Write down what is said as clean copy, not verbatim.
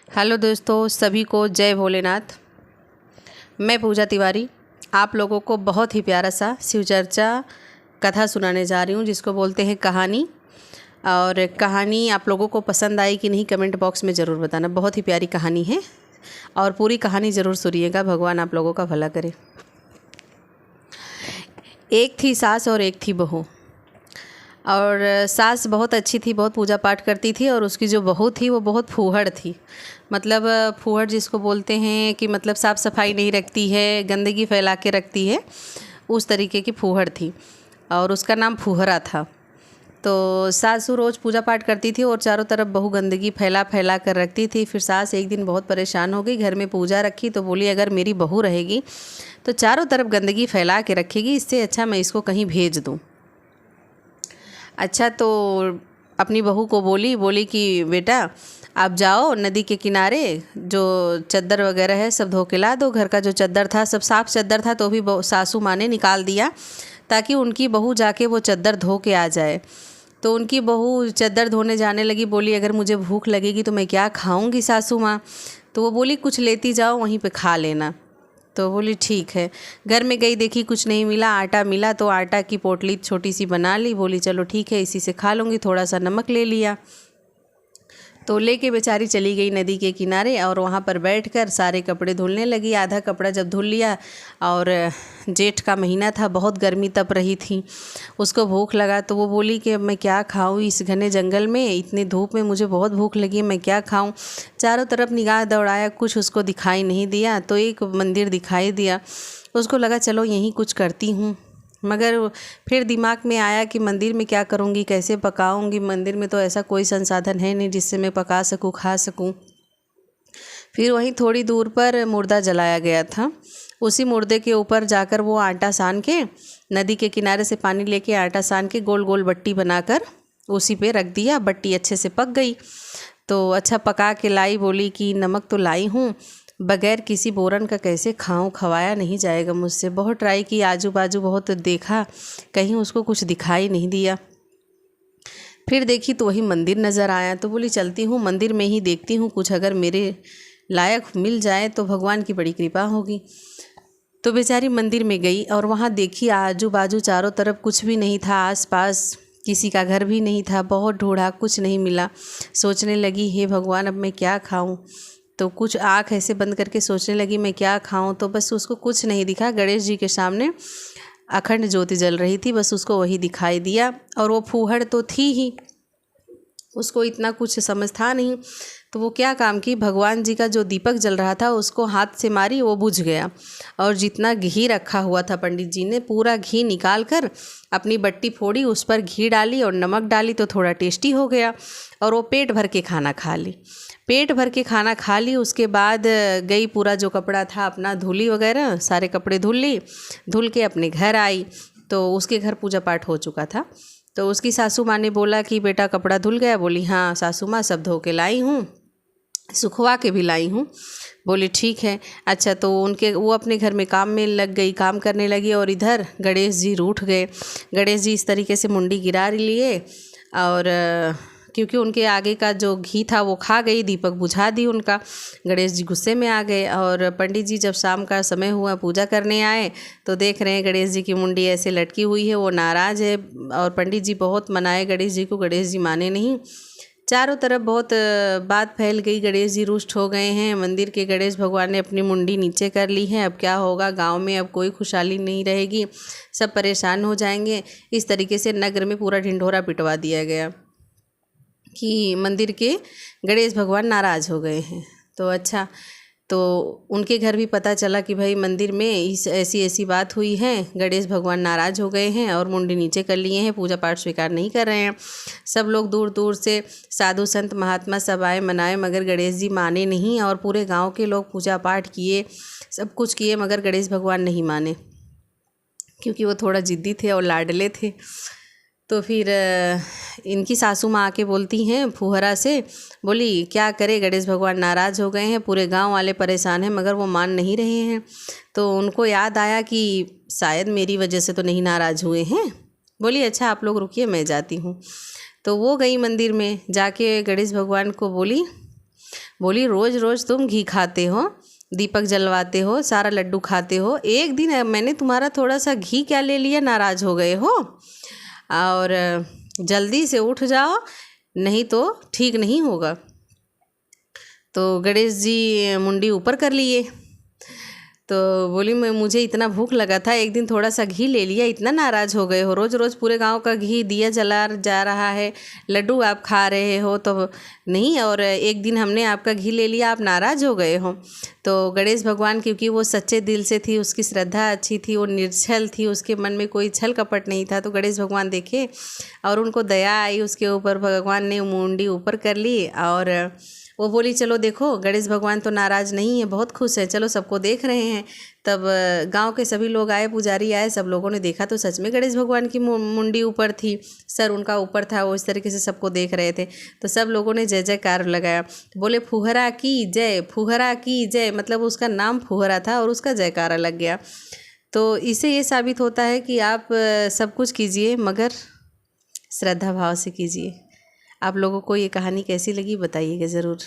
Hello दोस्तों, सभी को जय भोलेनाथ। मैं पूजा तिवारी आप लोगों को बहुत ही प्यारा सा शिव चर्चा कथा सुनाने जा रही हूँ, जिसको बोलते हैं कहानी। और कहानी आप लोगों को पसंद आई कि नहीं, कमेंट बॉक्स में ज़रूर बताना। बहुत ही प्यारी कहानी है और पूरी कहानी ज़रूर सुनिएगा। भगवान आप लोगों का भला करे। एक थी सास और एक थी बहू। और सास बहुत अच्छी थी, बहुत पूजा पाठ करती थी, और उसकी जो बहू थी वो बहुत फूहड़ थी। मतलब फूहड़ जिसको बोलते हैं कि मतलब साफ़ सफाई नहीं रखती है, गंदगी फैला के रखती है, उस तरीके की फूहड़ थी। और उसका नाम फूहरा था। तो सासू रोज़ पूजा पाठ करती थी और चारों तरफ बहू गंदगी फैला फैला कर रखती थी। फिर सास एक दिन बहुत परेशान हो गई, घर में पूजा रखी तो बोली अगर मेरी बहू रहेगी तो चारों तरफ गंदगी फैला के रखेगी, इससे अच्छा मैं इसको कहीं भेज दूँ। अच्छा, तो अपनी बहू को बोली कि बेटा आप जाओ नदी के किनारे, जो चद्दर वगैरह है सब धो के ला दो। घर का जो चद्दर था सब साफ़ चद्दर था, तो भी सासू माँ ने निकाल दिया ताकि उनकी बहू जाके वो चद्दर धो के आ जाए। तो उनकी बहू चद्दर धोने जाने लगी। बोली अगर मुझे भूख लगेगी तो मैं क्या खाऊंगी सासू माँ। तो वो बोली कुछ लेती जाओ, वहीं पे खा लेना। तो बोली ठीक है। घर में गई, देखी कुछ नहीं मिला, आटा मिला तो आटा की पोटली छोटी सी बना ली। बोली चलो ठीक है, इसी से खा लूँगी। थोड़ा सा नमक ले लिया तो लेके बेचारी चली गई नदी के किनारे, और वहाँ पर बैठकर सारे कपड़े धुलने लगी। आधा कपड़ा जब धुल लिया, और जेठ का महीना था, बहुत गर्मी तप रही थी, उसको भूख लगा। तो वो बोली कि अब मैं क्या खाऊं, इस घने जंगल में इतनी धूप में मुझे बहुत भूख लगी, मैं क्या खाऊं। चारों तरफ निगाह दौड़ाया, कुछ उसको दिखाई नहीं दिया। तो एक मंदिर दिखाई दिया, उसको लगा चलो यहीं कुछ करती हूँ। मगर फिर दिमाग में आया कि मंदिर में क्या करूँगी, कैसे पकाऊँगी। मंदिर में तो ऐसा कोई संसाधन है नहीं जिससे मैं पका सकूँ, खा सकूँ। फिर वहीं थोड़ी दूर पर मुर्दा जलाया गया था। उसी मुर्दे के ऊपर जाकर वो आटा सान के, नदी के किनारे से पानी लेके आटा सान के गोल गोल बट्टी बनाकर उसी पे रख दिया। बट्टी अच्छे से पक गई तो अच्छा पका के लाई। बोली कि नमक तो लाई हूँ, बगैर किसी बोरन का कैसे खाऊं, खवाया नहीं जाएगा मुझसे। बहुत ट्राई की, आजू बाजू बहुत देखा, कहीं उसको कुछ दिखाई नहीं दिया। फिर देखी तो वही मंदिर नज़र आया। तो बोली चलती हूँ मंदिर में ही देखती हूँ, कुछ अगर मेरे लायक मिल जाए तो भगवान की बड़ी कृपा होगी। तो बेचारी मंदिर में गई और वहाँ देखी आजू बाजू चारों तरफ कुछ भी नहीं था, आसपास किसी का घर भी नहीं था। बहुत ढूंढा, कुछ नहीं मिला। सोचने लगी हे भगवान अब मैं क्या खाऊं। तो कुछ आँख ऐसे बंद करके सोचने लगी मैं क्या खाऊं, तो बस उसको कुछ नहीं दिखा। गणेश जी के सामने अखंड ज्योति जल रही थी, बस उसको वही दिखाई दिया। और वो फूहड़ तो थी ही, उसको इतना कुछ समझ था नहीं। तो वो क्या काम की, भगवान जी का जो दीपक जल रहा था उसको हाथ से मारी, वो बुझ गया। और जितना घी रखा हुआ था पंडित जी ने, पूरा घी निकाल कर अपनी बट्टी फोड़ी, उस पर घी डाली और नमक डाली तो थोड़ा टेस्टी हो गया। और वो पेट भर के खाना खा ली। पेट भर के खाना खा ली। उसके बाद गई, पूरा जो कपड़ा था अपना धुली वगैरह, सारे कपड़े धुल ली। धुल के अपने घर आई तो उसके घर पूजा पाठ हो चुका था। तो उसकी सासू माँ ने बोला कि बेटा कपड़ा धुल गया। बोली हाँ सासू माँ, सब धो के लाई हूँ, सुखवा के भी लाई हूँ। बोली ठीक है। अच्छा, तो वो अपने घर में काम में लग गई, काम करने लगी। और इधर गणेश जी रूठ गए। गणेश जी इस तरीके से मुंडी गिरा लिए, और क्योंकि उनके आगे का जो घी था वो खा गई, दीपक बुझा दी उनका। गणेश जी गुस्से में आ गए। और पंडित जी जब शाम का समय हुआ पूजा करने आए तो देख रहे हैं गणेश जी की मुंडी ऐसे लटकी हुई है, वो नाराज़ है। और पंडित जी बहुत मनाए गणेश जी को, गणेश जी माने नहीं। चारों तरफ बहुत बात फैल गई, गणेश जी रुष्ट हो गए हैं। मंदिर के गणेश भगवान ने अपनी मुंडी नीचे कर ली है, अब क्या होगा गांव में, अब कोई खुशहाली नहीं रहेगी, सब परेशान हो जाएंगे। इस तरीके से नगर में पूरा ढिंढोरा पिटवा दिया गया कि मंदिर के गणेश भगवान नाराज़ हो गए हैं। तो अच्छा, तो उनके घर भी पता चला कि भाई मंदिर में इस ऐसी ऐसी बात हुई है, गणेश भगवान नाराज़ हो गए हैं और मुंडी नीचे कर लिए हैं, पूजा पाठ स्वीकार नहीं कर रहे हैं। सब लोग दूर दूर से साधु संत महात्मा सब आए, मनाए, मगर गणेश जी माने नहीं। और पूरे गांव के लोग पूजा पाठ किए, सब कुछ किए, मगर गणेश भगवान नहीं माने, क्योंकि वो थोड़ा ज़िद्दी थे और लाडले थे। तो फिर इनकी सासू माँ आके बोलती हैं फुहरा से, बोली क्या करे, गणेश भगवान नाराज़ हो गए हैं, पूरे गांव वाले परेशान हैं, मगर वो मान नहीं रहे हैं। तो उनको याद आया कि शायद मेरी वजह से तो नहीं नाराज़ हुए हैं। बोली अच्छा आप लोग रुकिए, मैं जाती हूँ। तो वो गई मंदिर में, जाके गणेश भगवान को बोली बोली रोज़ रोज़ तुम घी खाते हो, दीपक जलवाते हो, सारा लड्डू खाते हो, एक दिन मैंने तुम्हारा थोड़ा सा घी क्या ले लिया, नाराज़ हो गए हो। और जल्दी से उठ जाओ, नहीं तो ठीक नहीं होगा। तो गणेश जी मुंडी ऊपर कर लिए। तो बोली मैं मुझे इतना भूख लगा था, एक दिन थोड़ा सा घी ले लिया, इतना नाराज़ हो गए हो, रोज़ रोज़ पूरे गांव का घी दिया जला जा रहा है, लड्डू आप खा रहे हो तो नहीं, और एक दिन हमने आपका घी ले लिया, आप नाराज़ हो गए हो। तो गणेश भगवान क्योंकि वो सच्चे दिल से थी, उसकी श्रद्धा अच्छी थी, वो निर्छल थी, उसके मन में कोई छल कपट नहीं था, तो गणेश भगवान देखे और उनको दया आई उसके ऊपर, भगवान ने मुंडी ऊपर कर ली। और वो बोली चलो देखो गणेश भगवान तो नाराज़ नहीं है, बहुत खुश है, चलो सबको देख रहे हैं। तब गांव के सभी लोग आए, पुजारी आए, सब लोगों ने देखा तो सच में गणेश भगवान की मुंडी ऊपर थी, सर उनका ऊपर था, वो इस तरीके से सबको देख रहे थे। तो सब लोगों ने जय जयकार लगाया, बोले फुहरा की जय, फुहरा की जय, मतलब उसका नाम फुहरा था और उसका जयकारा लग गया। तो इससे ये साबित होता है कि आप सब कुछ कीजिए मगर श्रद्धा भाव से कीजिए। आप लोगों को ये कहानी कैसी लगी बताइएगा ज़रूर।